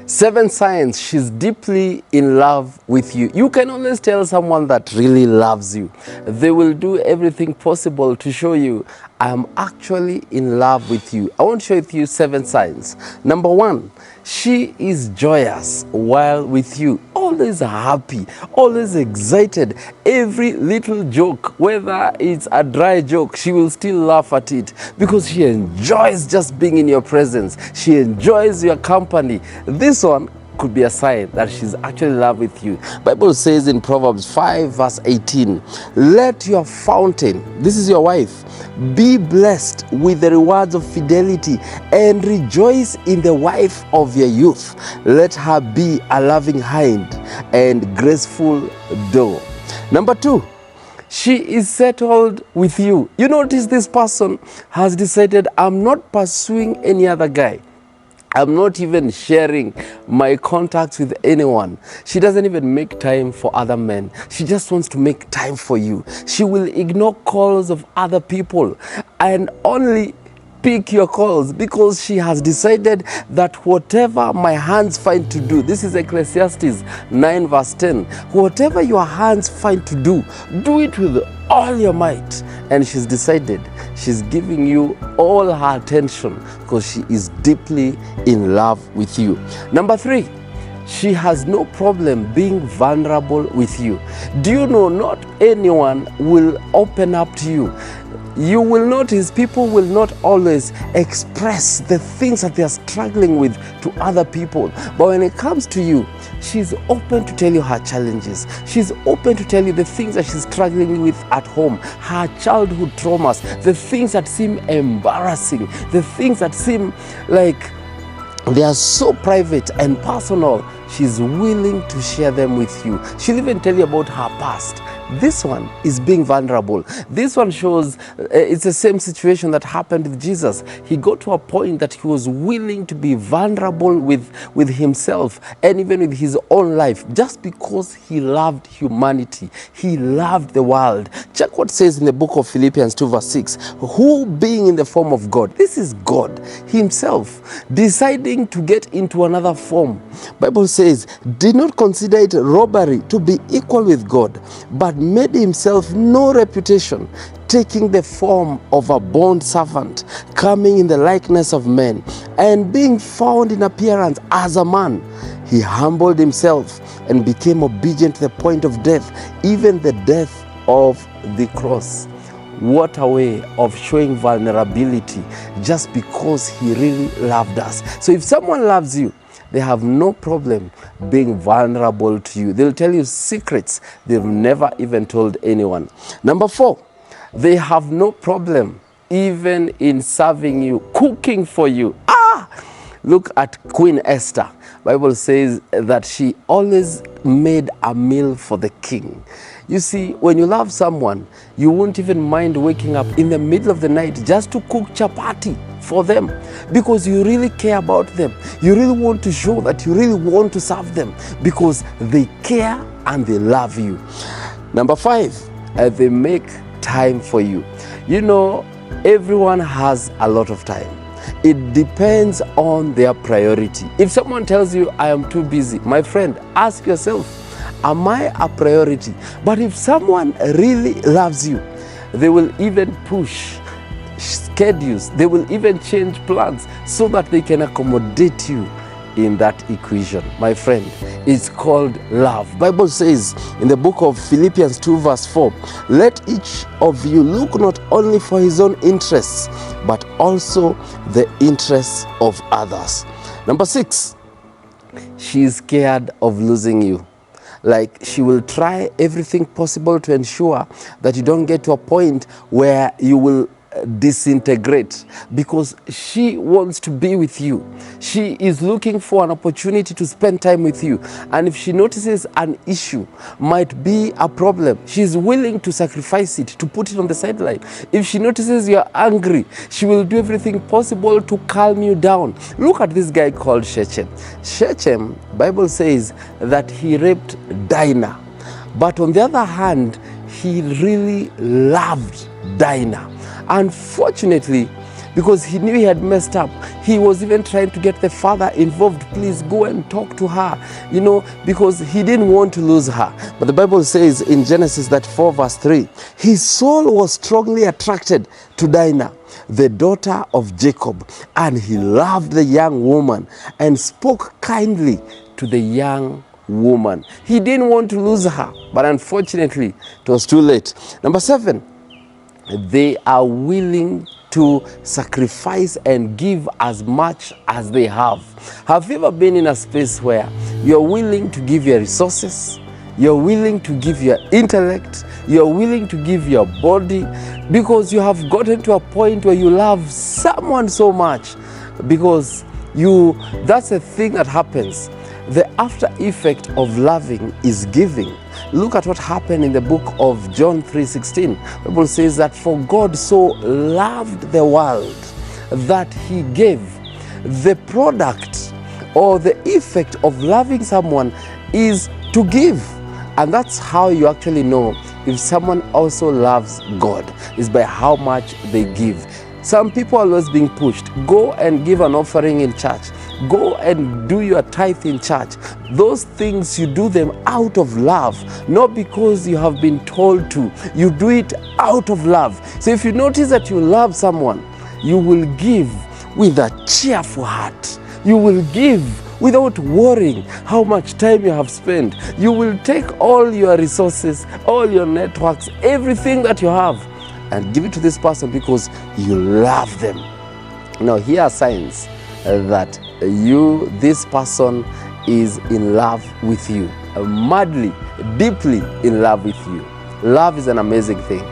7 signs she's deeply in love with you. You can always tell someone that really loves you. They will do everything possible to show you, I'm actually in love with you. I want to share with you 7 signs. Number 1, she is joyous while with you. Always happy, always excited. Every little joke, whether it's a dry joke, she will still laugh at it because she enjoys just being in your presence. She enjoys your company. This one could be a sign that she's actually in love with you. Bible says in Proverbs 5 verse 18, let your fountain, this is your wife, be blessed with the rewards of fidelity and rejoice in the wife of your youth. Let her be a loving hind and graceful doe. Number 2, she is settled with you. You notice this person has decided, I'm not pursuing any other guy. I'm not even sharing my contacts with anyone. She doesn't even make time for other men. She just wants to make time for you. She will ignore calls of other people and only pick your calls because she has decided that whatever my hands find to do, this is Ecclesiastes 9 verse 10, whatever your hands find to do it with all your might. And she's decided, she's giving you all her attention because she is deeply in love with you. Number 3, she has no problem being vulnerable with you. Do you know not anyone will open up to you? You will notice people will not always express the things that they are struggling with to other people. But when it comes to you, she's open to tell you her challenges. She's open to tell you the things that she's struggling with at home, her childhood traumas, the things that seem embarrassing, the things that seem like they are so private and personal. She's willing to share them with you. She'll even tell you about her past. This one is being vulnerable. This one shows it's the same situation that happened with Jesus. He got to a point that he was willing to be vulnerable with himself and even with his own life just because he loved humanity. He loved the world. Check what it says in the book of Philippians 2 verse 6. Who being in the form of God, this is God himself, deciding to get into another form. Bible says, did not consider it robbery to be equal with God, but made himself no reputation, taking the form of a bond servant, coming in the likeness of men, and being found in appearance as a man, he humbled himself and became obedient to the point of death, even the death of the cross. What a way of showing vulnerability just because he really loved us. So if someone loves you, they have no problem being vulnerable to you. They'll tell you secrets they've never even told anyone. Number 4, they have no problem even in serving you, cooking for you. Look at Queen Esther. Bible says that she always made a meal for the king. You see, when you love someone, you won't even mind waking up in the middle of the night just to cook chapati for them because you really care about them. You really want to show that you really want to serve them because they care and they love you. Number 5, they make time for you. You know, everyone has a lot of time. It depends on their priority. If someone tells you, I am too busy, my friend, ask yourself, am I a priority? But if someone really loves you, they will even push schedules. They will even change plans so that they can accommodate you in that equation. My friend, it's called love. Bible says in the book of Philippians 2 verse 4, let each of you look not only for his own interests, but also the interests of others. Number 6, she is scared of losing you. Like, she will try everything possible to ensure that you don't get to a point where you will disintegrate because she wants to be with you. She is looking for an opportunity to spend time with you. And if she notices an issue might be a problem, she's willing to sacrifice it, to put it on the sideline. If she notices you're angry, she will do everything possible to calm you down. Look at this guy called Shechem. Shechem, Bible says that he raped Dinah. But on the other hand, he really loved Dinah. Unfortunately, because he knew he had messed up. He was even trying to get the father involved. Please go and talk to her, because he didn't want to lose her. But the Bible says in Genesis that 4 verse 3, his soul was strongly attracted to Dinah, the daughter of Jacob, and he loved the young woman and spoke kindly to the young woman. He didn't want to lose her, but unfortunately it was too late. Number 7, they are willing to sacrifice and give as much as they have. Have you ever been in a space where you're willing to give your resources, you're willing to give your intellect, you're willing to give your body, because you have gotten to a point where you love someone so much, because that's a thing that happens. The after effect of loving is giving. Look at what happened in the book of John 3:16. The Bible says that for God so loved the world that he gave. The product or the effect of loving someone is to give. And that's how you actually know if someone also loves God, is by how much they give. Some people are always being pushed. Go and give an offering in church. Go and do your tithe in church. Those things, you do them out of love, not because you have been told to. You do it out of love. So if you notice that you love someone, you will give with a cheerful heart. You will give without worrying how much time you have spent. You will take all your resources, all your networks, everything that you have, and give it to this person because you love them. Now, here are signs that this person is in love with you, madly, deeply in love with you. Love is an amazing thing.